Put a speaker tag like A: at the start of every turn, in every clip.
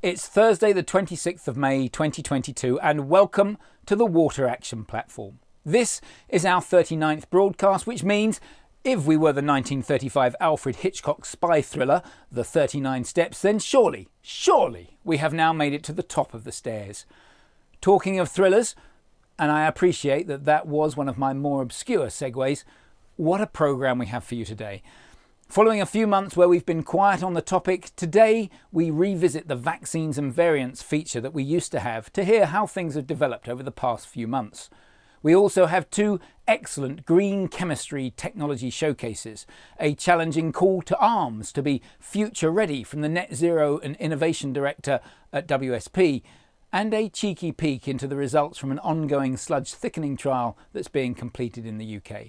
A: It's Thursday the 26th of May 2022 and welcome to the Water Action Platform. This is our 39th broadcast, which means if we were the 1935 Alfred Hitchcock spy thriller, The 39 Steps, then surely we have now made it to the top of the stairs. Talking of thrillers, and I appreciate that was one of my more obscure segues, what a programme we have for you today. Following a few months where we've been quiet on the topic, today we revisit the vaccines and variants feature that we used to have to hear how things have developed over the past few months. We also have two excellent green chemistry technology showcases, a challenging call to arms to be future ready from the Net Zero and Innovation Director at WSP, and a cheeky peek into the results from an ongoing sludge thickening trial that's being completed in the UK.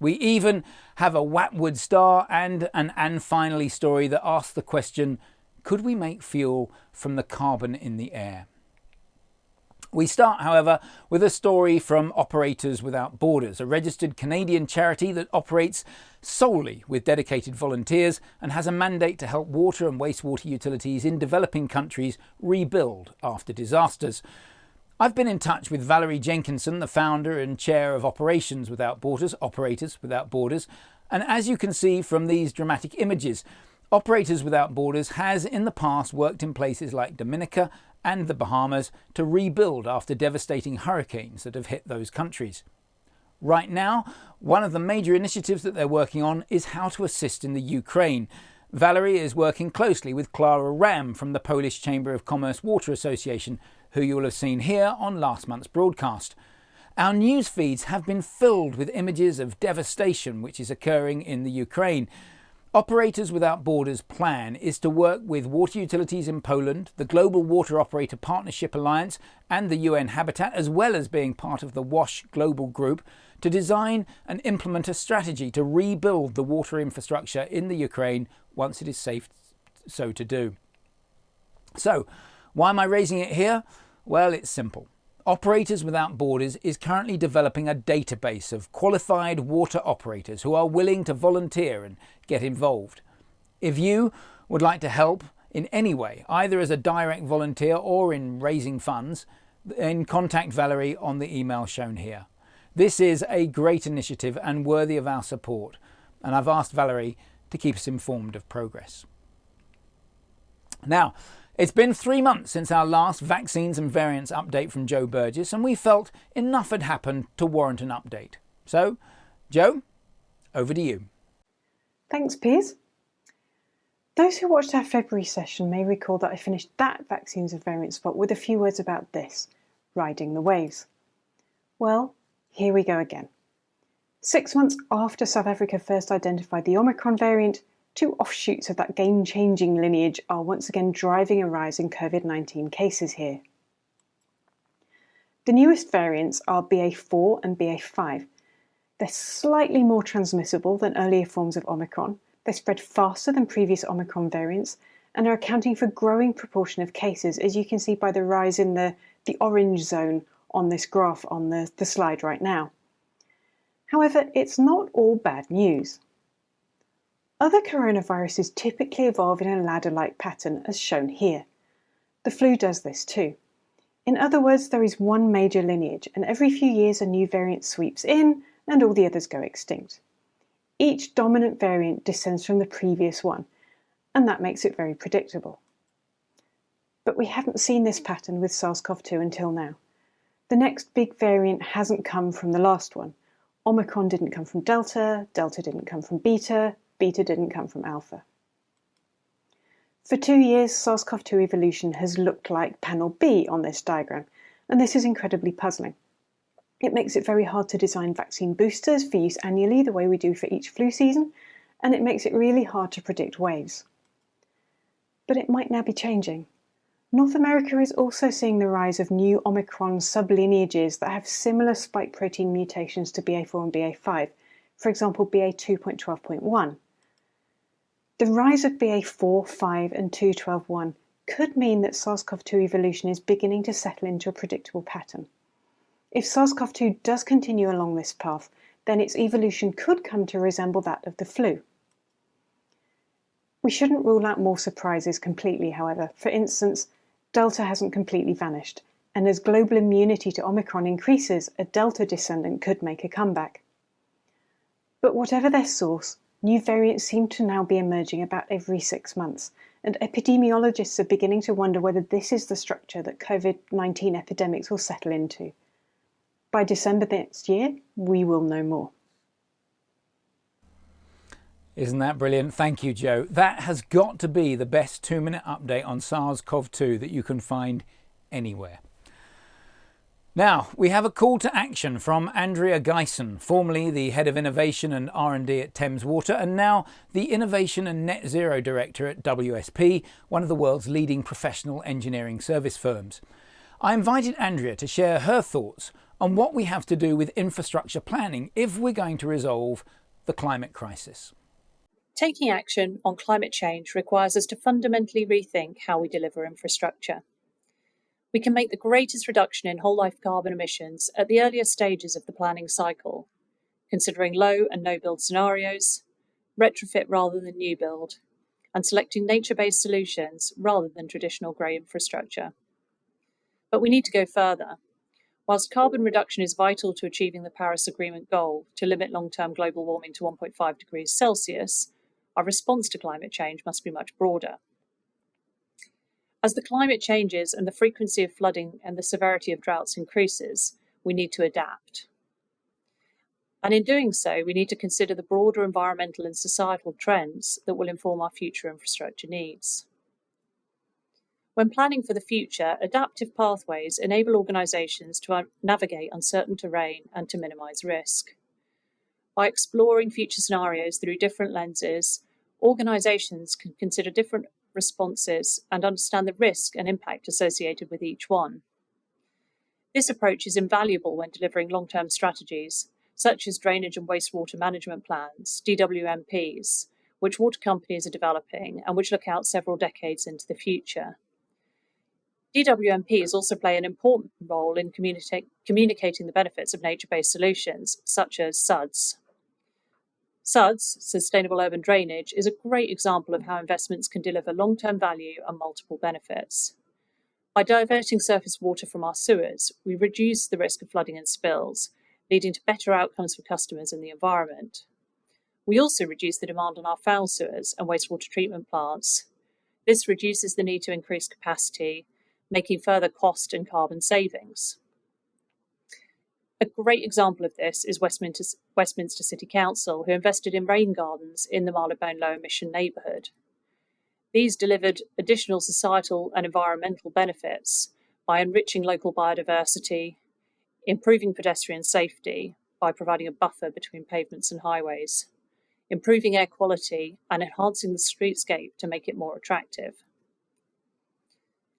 A: We even have a WapWood Star and an And Finally story that asks the question, could we make fuel from the carbon in the air? We start, however, with a story from Operators Without Borders, a registered Canadian charity that operates solely with dedicated volunteers and has a mandate to help water and wastewater utilities in developing countries rebuild after disasters. I've been in touch with Valerie Jenkinson, the founder and chair of Operators Without Borders, and as you can see from these dramatic images, Operators Without Borders has in the past worked in places like Dominica and the Bahamas to rebuild after devastating hurricanes that have hit those countries. Right now, one of the major initiatives that they're working on is how to assist in the Ukraine. Valerie is working closely with Clara Ram from the Polish Chamber of Commerce Water Association, who you will have seen here on last month's broadcast. Our news feeds have been filled with images of devastation which is occurring in the Ukraine. Operators Without Borders' plan is to work with water utilities in Poland, the Global Water Operator Partnership Alliance and the UN Habitat, as well as being part of the WASH Global Group, to design and implement a strategy to rebuild the water infrastructure in the Ukraine once it is safe so to do. So, why am I raising it here? Well, it's simple. Operators Without Borders is currently developing a database of qualified water operators who are willing to volunteer and get involved. If you would like to help in any way, either as a direct volunteer or in raising funds, then contact Valerie on the email shown here. This is a great initiative and worthy of our support, and I've asked Valerie to keep us informed of progress. Now, it's been 3 months since our last vaccines and variants update from Joe Burgess, and we felt enough had happened to warrant an update. So, Joe, over to you.
B: Thanks, Piers. Those who watched our February session may recall that I finished that vaccines and variants spot with a few words about this, riding the waves. Well, here we go again. 6 months after South Africa first identified the Omicron variant, two offshoots of that game-changing lineage are once again driving a rise in COVID-19 cases here. The newest variants are BA4 and BA5. They're slightly more transmissible than earlier forms of Omicron. They spread faster than previous Omicron variants and are accounting for a growing proportion of cases, as you can see by the rise in the orange zone on this graph on the slide right now. However, it's not all bad news. Other coronaviruses typically evolve in a ladder-like pattern, as shown here. The flu does this too. In other words, there is one major lineage, and every few years a new variant sweeps in, and all the others go extinct. Each dominant variant descends from the previous one, and that makes it very predictable. But we haven't seen this pattern with SARS-CoV-2 until now. The next big variant hasn't come from the last one. Omicron didn't come from Delta, Delta didn't come from Beta, Beta didn't come from Alpha. For 2 years, SARS-CoV-2 evolution has looked like panel B on this diagram, and this is incredibly puzzling. It makes it very hard to design vaccine boosters for use annually the way we do for each flu season, and it makes it really hard to predict waves. But it might now be changing. North America is also seeing the rise of new Omicron sublineages that have similar spike protein mutations to BA4 and BA5, for example BA2.12.1. The rise of BA4, 5 and 2.12.1 could mean that SARS-CoV-2 evolution is beginning to settle into a predictable pattern. If SARS-CoV-2 does continue along this path, then its evolution could come to resemble that of the flu. We shouldn't rule out more surprises completely, however. For instance, Delta hasn't completely vanished, and as global immunity to Omicron increases, a Delta descendant could make a comeback. But whatever their source, new variants seem to now be emerging about every 6 months, and epidemiologists are beginning to wonder whether this is the structure that COVID-19 epidemics will settle into. By December next year, we will know more.
A: Isn't that brilliant? Thank you, Joe. That has got to be the best 2-minute update on SARS-CoV-2 that you can find anywhere. Now, we have a call to action from Andrea Gysin, formerly the Head of Innovation and R&D at Thames Water and now the Innovation and Net Zero Director at WSP, one of the world's leading professional engineering service firms. I invited Andrea to share her thoughts on what we have to do with infrastructure planning if we're going to resolve the climate crisis.
C: Taking action on climate change requires us to fundamentally rethink how we deliver infrastructure. We can make the greatest reduction in whole life carbon emissions at the earlier stages of the planning cycle, considering low and no build scenarios, retrofit rather than new build, and selecting nature-based solutions rather than traditional grey infrastructure. But we need to go further. Whilst carbon reduction is vital to achieving the Paris Agreement goal to limit long-term global warming to 1.5 degrees Celsius, our response to climate change must be much broader. As the climate changes and the frequency of flooding and the severity of droughts increases, we need to adapt. And in doing so, we need to consider the broader environmental and societal trends that will inform our future infrastructure needs. When planning for the future, adaptive pathways enable organisations to navigate uncertain terrain and to minimise risk. By exploring future scenarios through different lenses, organisations can consider different responses and understand the risk and impact associated with each one. This approach is invaluable when delivering long-term strategies, such as drainage and wastewater management plans, DWMPs, which water companies are developing and which look out several decades into the future. DWMPs also play an important role in communicating the benefits of nature-based solutions, such as SUDS. SUDS, Sustainable Urban Drainage, is a great example of how investments can deliver long-term value and multiple benefits. By diverting surface water from our sewers, we reduce the risk of flooding and spills, leading to better outcomes for customers and the environment. We also reduce the demand on our foul sewers and wastewater treatment plants. This reduces the need to increase capacity, making further cost and carbon savings. A great example of this is Westminster City Council, who invested in rain gardens in the Marylebone low emission neighbourhood. These delivered additional societal and environmental benefits by enriching local biodiversity, improving pedestrian safety by providing a buffer between pavements and highways, improving air quality and enhancing the streetscape to make it more attractive.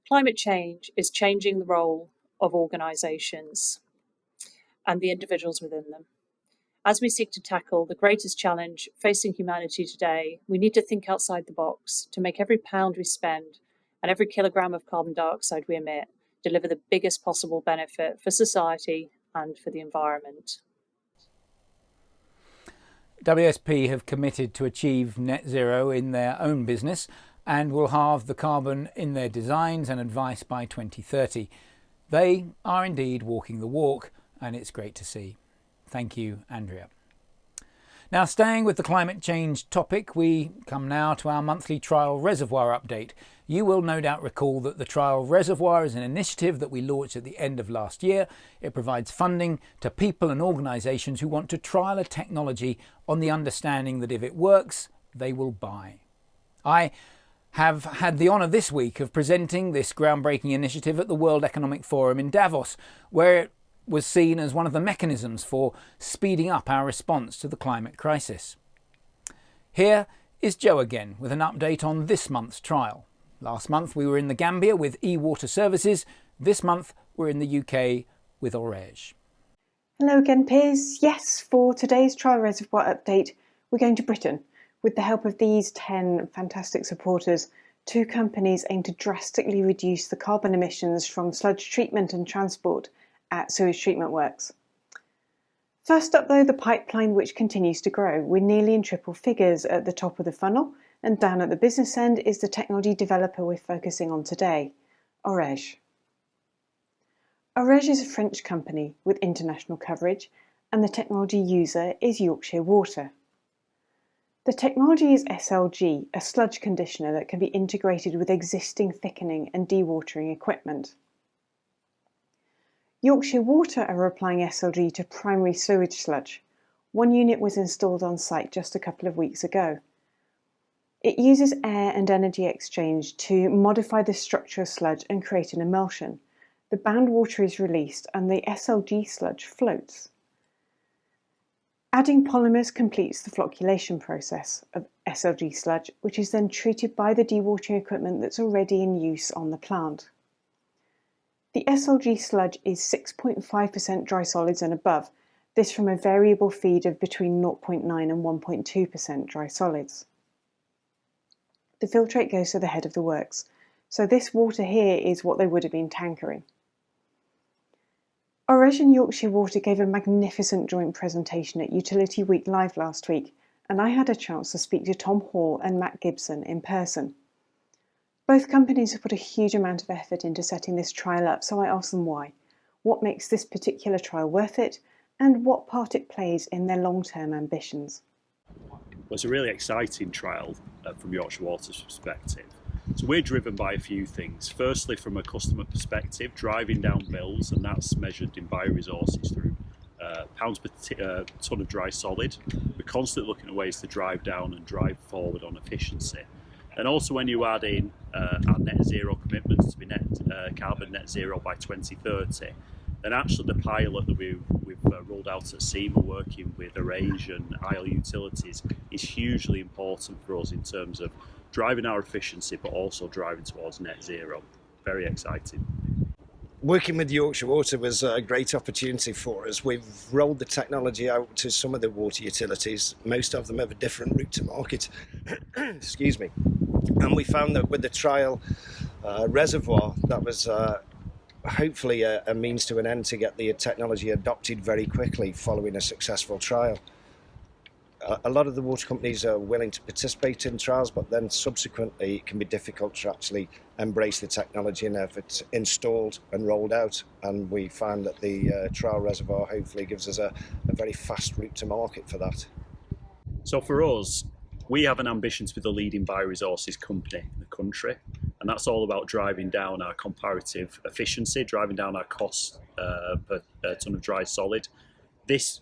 C: Climate change is changing the role of organisations and the individuals within them. As we seek to tackle the greatest challenge facing humanity today, we need to think outside the box to make every pound we spend and every kilogram of carbon dioxide we emit deliver the biggest possible benefit for society and for the environment.
A: WSP have committed to achieve net zero in their own business and will halve the carbon in their designs and advice by 2030. They are indeed walking the walk, and it's great to see. Thank you, Andrea. Now, staying with the climate change topic, we come now to our monthly Trial Reservoir update. You will no doubt recall that the Trial Reservoir is an initiative that we launched at the end of last year. It provides funding to people and organisations who want to trial a technology on the understanding that if it works, they will buy. I have had the honour this week of presenting this groundbreaking initiative at the World Economic Forum in Davos, where it was seen as one of the mechanisms for speeding up our response to the climate crisis. Here is Joe again with an update on this month's trial. Last month we were in the Gambia with e-water services. This month we're in the UK with Orege.
B: Hello again, peers. Yes, for today's Trial Reservoir update, we're going to Britain. With the help of these 10 fantastic supporters, 2 companies aim to drastically reduce the carbon emissions from sludge treatment and transport at sewage treatment works. First up though, the pipeline, which continues to grow. We're nearly in triple figures at the top of the funnel, And down at the business end is the technology developer we're focusing on today, Orege. Orege is a French company with international coverage, and the technology user is Yorkshire Water. The technology is SLG, a sludge conditioner that can be integrated with existing thickening and dewatering equipment. Yorkshire Water are applying SLG to primary sewage sludge. One unit was installed on site just a couple of weeks ago. It uses air and energy exchange to modify the structure of sludge and create an emulsion. The bound water is released and the SLG sludge floats. Adding polymers completes the flocculation process of SLG sludge, which is then treated by the dewatering equipment that's already in use on the plant. The SLG sludge is 6.5% dry solids and above, this from a variable feed of between 0.9 and 1.2% dry solids. The filtrate goes to the head of the works, so this water here is what they would have been tankering. Orege and Yorkshire Water gave a magnificent joint presentation at Utility Week Live last week, and I had a chance to speak to Tom Hall and Matt Gibson in person. Both companies have put a huge amount of effort into setting this trial up, so I asked them why, what makes this particular trial worth it, and what part it plays in their long-term ambitions.
D: Well, it's a really exciting trial from Yorkshire Water's perspective. So we're driven by a few things. Firstly, from a customer perspective, driving down bills, and that's measured in bioresources through pounds per tonne of dry solid. We're constantly looking at ways to drive down and drive forward on efficiency. And also when you add in our net zero commitments to be carbon net zero by 2030, then actually the pilot that we've rolled out at SEMA working with Orege and Isle Utilities is hugely important for us in terms of driving our efficiency, but also driving towards net zero. Very exciting.
E: Working with Yorkshire Water was a great opportunity for us. We've rolled the technology out to some of the water utilities. Most of them have a different route to market. Excuse me. And we found that with the Trial Reservoir, that was hopefully a means to an end to get the technology adopted very quickly following a successful trial. A lot of the water companies are willing to participate in trials, but then subsequently it can be difficult to actually embrace the technology and have it installed and rolled out. And we find that the Trial Reservoir hopefully gives us a very fast route to market for that.
D: So for us, we have an ambition to be the leading bioresources company in the country, and that's all about driving down our comparative efficiency, driving down our costs per tonne of dry solid. This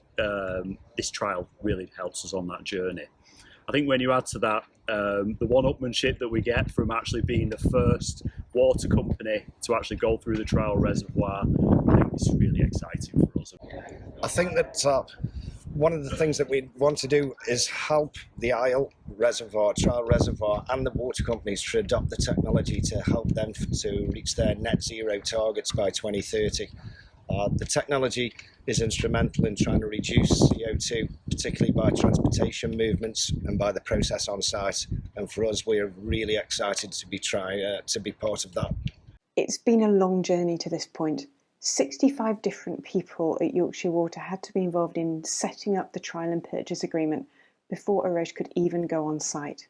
D: trial really helps us on that journey. I think when you add to that the one-upmanship that we get from actually being the first water company to actually go through the Trial Reservoir, I think it's really exciting for us.
E: I think that one of the things that we want to do is help the Isle Reservoir, Trial Reservoir, and the water companies to adopt the technology to help them to reach their net zero targets by 2030. The technology is instrumental in trying to reduce CO2, particularly by transportation movements and by the process on site. And for us, we're really excited to be part of that.
B: It's been a long journey to this point. 65 different people at Yorkshire Water had to be involved in setting up the trial and purchase agreement before Orege could even go on site.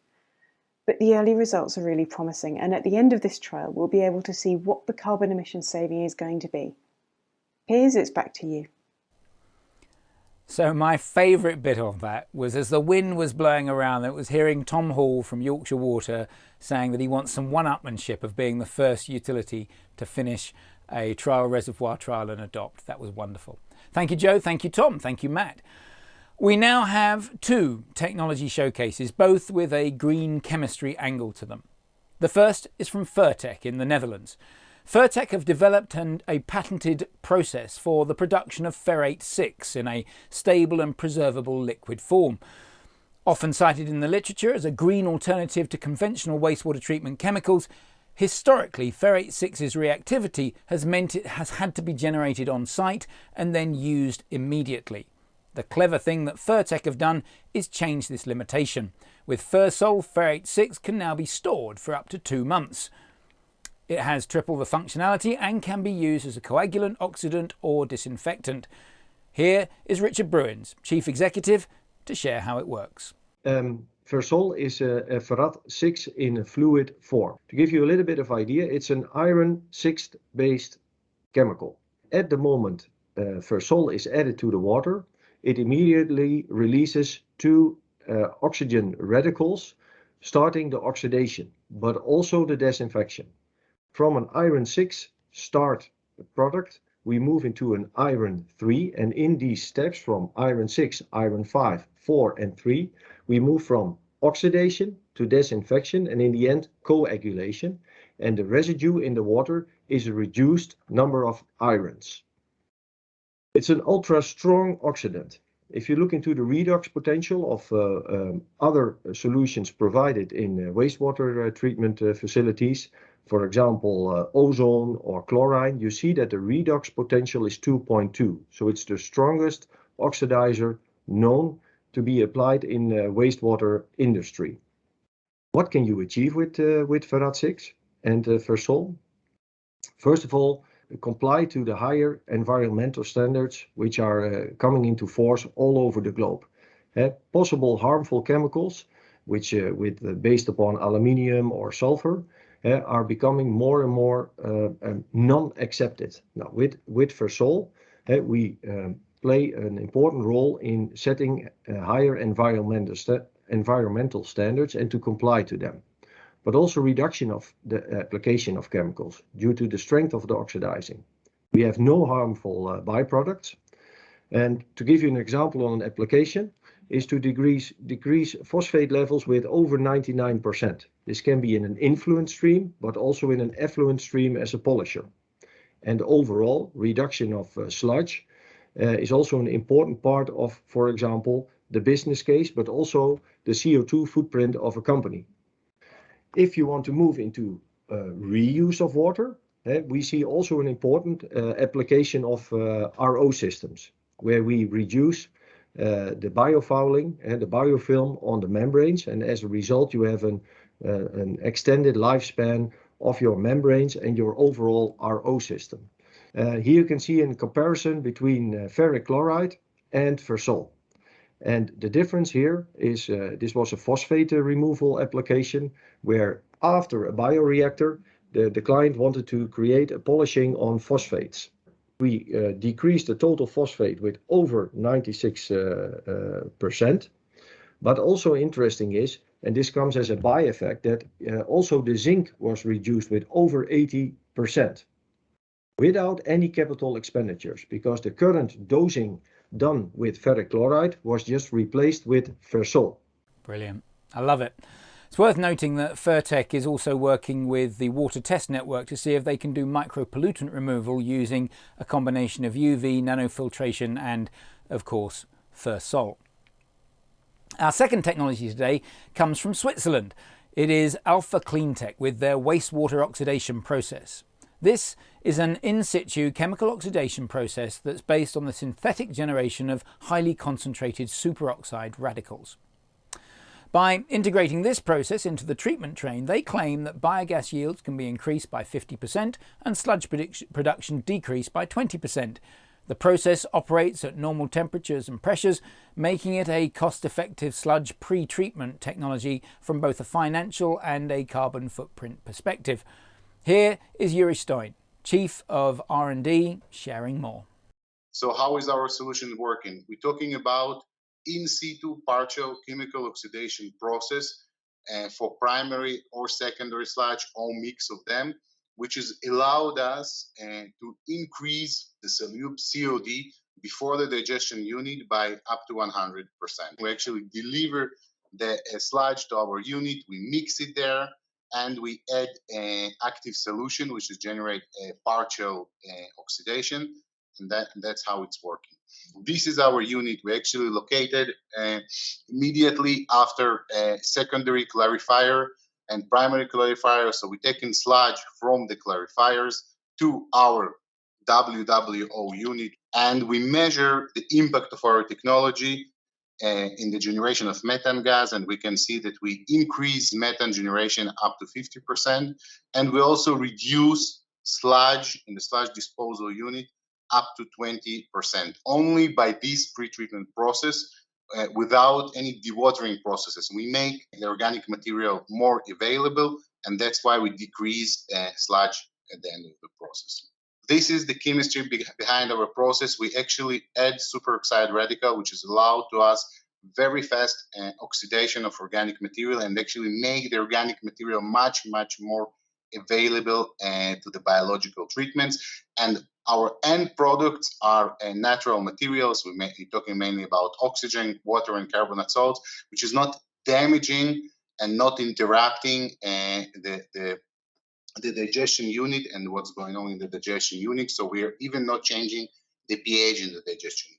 B: But the early results are really promising, and at the end of this trial, we'll be able to see what the carbon emission saving is going to be. Piers, it's back to you.
A: So my favourite bit of that was as the wind was blowing around, it was hearing Tom Hall from Yorkshire Water saying that he wants some one-upmanship of being the first utility to finish a Trial Reservoir trial and adopt. That was wonderful. Thank you, Joe. Thank you, Tom. Thank you, Matt. We now have two technology showcases, both with a green chemistry angle to them. The first is from Ferr-Tech in the Netherlands. Ferr-Tech have developed a patented process for the production of ferrate-6 in a stable and preservable liquid form. Often cited in the literature as a green alternative to conventional wastewater treatment chemicals, historically ferrate-6's reactivity has meant it has had to be generated on site and then used immediately. The clever thing that Ferr-Tech have done is change this limitation. With Ferr-Sol, ferrate-6 can now be stored for up to 2 months. It has triple the functionality and can be used as a coagulant, oxidant or disinfectant. Here is Richard Bruins, Chief Executive, to share how it works.
F: Ferr-Sol is a Ferrat-6 in a fluid form. To give you a little bit of idea, it's an iron-6 based chemical. At the moment Ferr-Sol is added to the water, it immediately releases two oxygen radicals, starting the oxidation, but also the disinfection. From an iron-6 start product, we move into an iron-3, and in these steps from iron-6, iron-5, 4 and 3, we move from oxidation to disinfection and in the end coagulation, and the residue in the water is a reduced number of irons. It's an ultra strong oxidant. If you look into the redox potential of other solutions provided in wastewater treatment facilities, for example ozone or chlorine, you see that the redox potential is 2.2. So it's the strongest oxidizer known to be applied in wastewater industry. What can you achieve with Ferrat-6 and Ferr-Sol? First of all, comply to the higher environmental standards which are coming into force all over the globe. Possible harmful chemicals which based upon aluminium or sulfur are becoming more and more non-accepted. Now with Ferr-Sol we play an important role in setting higher environmental standards and to comply to them, but also reduction of the application of chemicals due to the strength of the oxidizing. We have no harmful byproducts. And to give you an example on an application is to decrease phosphate levels with over 99%. This can be in an influent stream, but also in an effluent stream as a polisher. And overall, reduction of sludge is also an important part of, for example, the business case, but also the CO2 footprint of a company. If you want to move into reuse of water, we see also an important application of RO systems, where we reduce the biofouling and the biofilm on the membranes, and as a result you have an extended lifespan of your membranes and your overall RO system. Here you can see a comparison between ferric chloride and Ferr-Sol. And the difference here is this was a phosphate removal application where after a bioreactor the client wanted to create a polishing on phosphates. We decreased the total phosphate with over 96%, but also interesting is, and this comes as a by-effect, that also the zinc was reduced with over 80% without any capital expenditures, because the current dosing done with ferric chloride was just replaced with Ferr-Sol.
A: Brilliant. I love it. It's worth noting that Ferr-Tech is also working with the Water Test Network to see if they can do micropollutant removal using a combination of UV, nanofiltration and, of course, Ferr-Sol. Our second technology today comes from Switzerland. It is Alpha Cleantec with their wastewater oxidation process. This is an in-situ chemical oxidation process that's based on the synthetic generation of highly concentrated superoxide radicals. By integrating this process into the treatment train, they claim that biogas yields can be increased by 50% and sludge production decreased by 20%. The process operates at normal temperatures and pressures, making it a cost-effective sludge pre-treatment technology from both a financial and a carbon footprint perspective. Here is Yuri Stein, Chief of R&D, sharing more.
G: So how is our solution working? We're talking about in situ partial chemical oxidation process for primary or secondary sludge or mix of them, which has allowed us to increase the solute COD before the digestion unit by up to 100%. We actually deliver the sludge to our unit, we mix it there, and we add an active solution, which is generate a partial oxidation, and that's how it's working. This is our unit. We actually located immediately after a secondary clarifier and primary clarifier. So we're taking sludge from the clarifiers to our WWO unit, and we measure the impact of our technology in the generation of methane gas, and we can see that we increase methane generation up to 50%, and we also reduce sludge in the sludge disposal unit up to 20%. Only by this pre-treatment process, without any dewatering processes. We make the organic material more available, and that's why we decrease sludge at the end of the process. This is the chemistry behind our process. We actually add superoxide radical, which is allowed to us very fast oxidation of organic material, and actually make the organic material much more available to the biological treatments. And our end products are natural materials. We're talking mainly about oxygen, water, and carbonate salts, which is not damaging and not interrupting the digestion unit and what's going on in the digestion unit. So we are even not changing the pH in the digestion unit.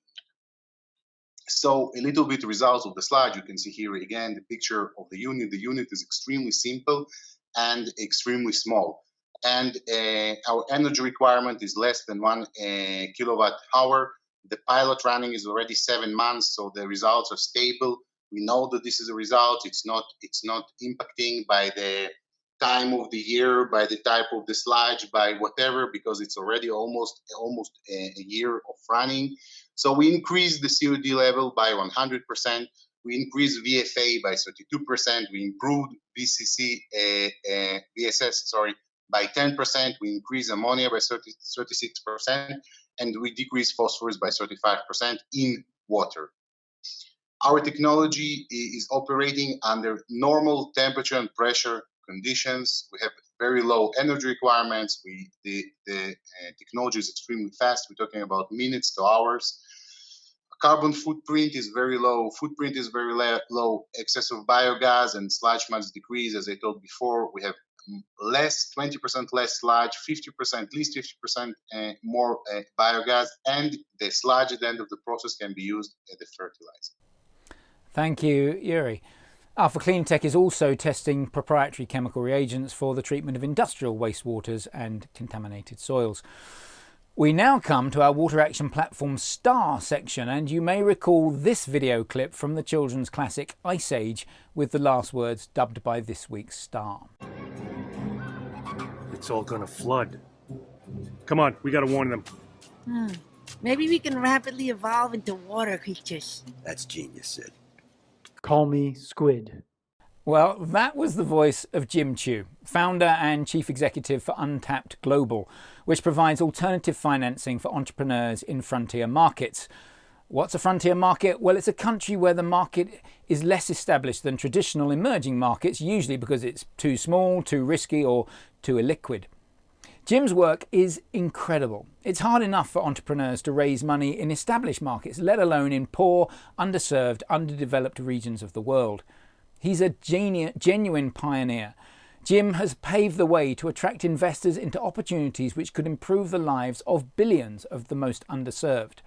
G: So a little bit results of the slide. You can see here again the picture of the unit. The unit is extremely simple and extremely small. And our energy requirement is less than 1 kilowatt hour. The pilot running is already 7 months, so the results are stable. We know that this is a result. It's not impacting by the time of the year, by the type of the sludge, by whatever, because it's already almost a year of running. So we increased the COD level by 100%. We increased VFA by 32%. We improved VSS by 10%. We increased ammonia by 36%, and we decreased phosphorus by 35% in water. Our technology is operating under normal temperature and pressure conditions. We have very low energy requirements. The technology is extremely fast. We're talking about minutes to hours. Carbon footprint is very low. Footprint is very low. Excess of biogas and sludge must decrease. As I told before, we have 20% less sludge, 50%, at least 50% more biogas, and the sludge at the end of the process can be used as a fertilizer.
A: Thank you, Yuri. Alpha Cleantec is also testing proprietary chemical reagents for the treatment of industrial wastewaters and contaminated soils. We now come to our Water Action Platform Star section, and you may recall this video clip from the children's classic Ice Age with the last words dubbed by this week's star.
H: It's all gonna flood. Come on, we gotta warn them.
I: Maybe we can rapidly evolve into water creatures.
J: That's genius, Sid.
K: Call me Squid.
A: Well, that was the voice of Jim Chu, founder and chief executive for Untapped Global, which provides alternative financing for entrepreneurs in frontier markets. What's a frontier market? Well, it's a country where the market is less established than traditional emerging markets, usually because it's too small, too risky, or too illiquid. Jim's work is incredible. It's hard enough for entrepreneurs to raise money in established markets, let alone in poor, underserved, underdeveloped regions of the world. He's a genuine pioneer. Jim has paved the way to attract investors into opportunities which could improve the lives of billions of the most underserved.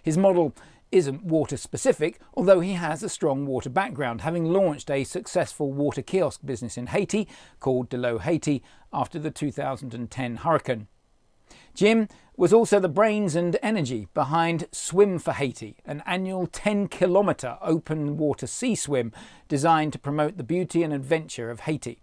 A: His model isn't water specific, although he has a strong water background, having launched a successful water kiosk business in Haiti called Delo Haiti after the 2010 hurricane. Jim was also the brains and energy behind Swim for Haiti, an annual 10-kilometre open water sea swim designed to promote the beauty and adventure of Haiti.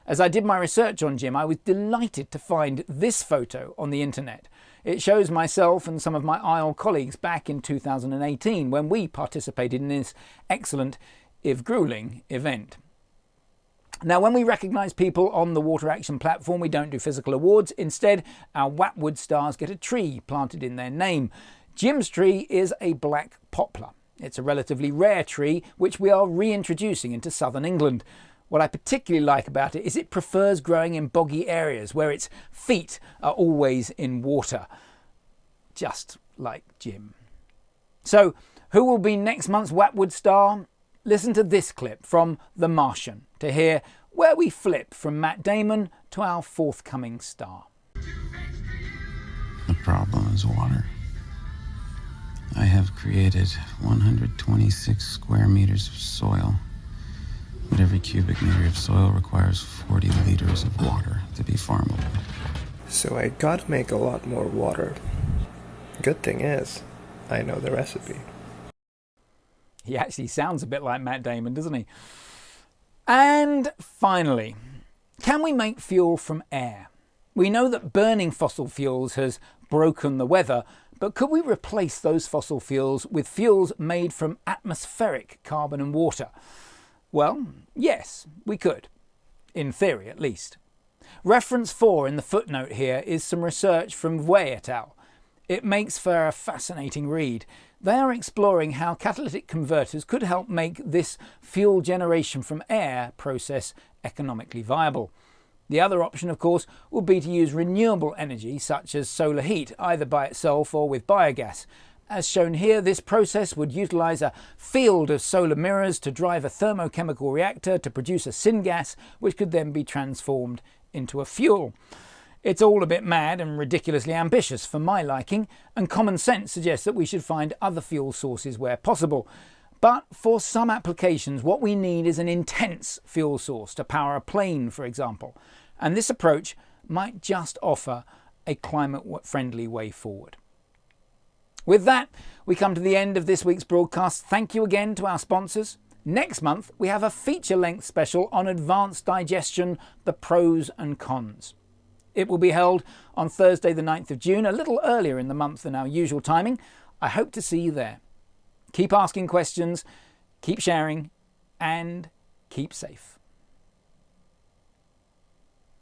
A: As I did my research on Jim, I was delighted to find this photo on the internet. It shows myself and some of my ISLE colleagues back in 2018 when we participated in this excellent, if grueling, event. Now, when we recognise people on the Water Action Platform, we don't do physical awards. Instead, our WapWood stars get a tree planted in their name. Jim's tree is a black poplar. It's a relatively rare tree, which we are reintroducing into southern England. What I particularly like about it is it prefers growing in boggy areas where its feet are always in water. Just like Jim. So, who will be next month's WapWood star? Listen to this clip from The Martian to hear where we flip from Matt Damon to our forthcoming star.
L: The problem is water. I have created 126 square meters of soil, but every cubic meter of soil requires 40 liters of water to be farmable.
M: So I gotta make a lot more water. Good thing is, I know the recipe.
A: He actually sounds a bit like Matt Damon, doesn't he? And finally, can we make fuel from air? We know that burning fossil fuels has broken the weather, But could we replace those fossil fuels with fuels made from atmospheric carbon and water? Well, yes, we could. In theory, at least. Reference 4 in the footnote here is some research from Wei et al. It makes for a fascinating read. They are exploring how catalytic converters could help make this fuel generation from air process economically viable. The other option, of course, would be to use renewable energy such as solar heat, either by itself or with biogas. As shown here, this process would utilise a field of solar mirrors to drive a thermochemical reactor to produce a syngas, which could then be transformed into a fuel. It's all a bit mad and ridiculously ambitious for my liking, and common sense suggests that we should find other fuel sources where possible. But for some applications, what we need is an intense fuel source to power a plane, for example. And this approach might just offer a climate-friendly way forward. With that, we come to the end of this week's broadcast. Thank you again to our sponsors. Next month, we have a feature-length special on advanced digestion, the pros and cons. It will be held on Thursday the 9th of June, a little earlier in the month than our usual timing. I hope to see you there. Keep asking questions, keep sharing, and keep safe.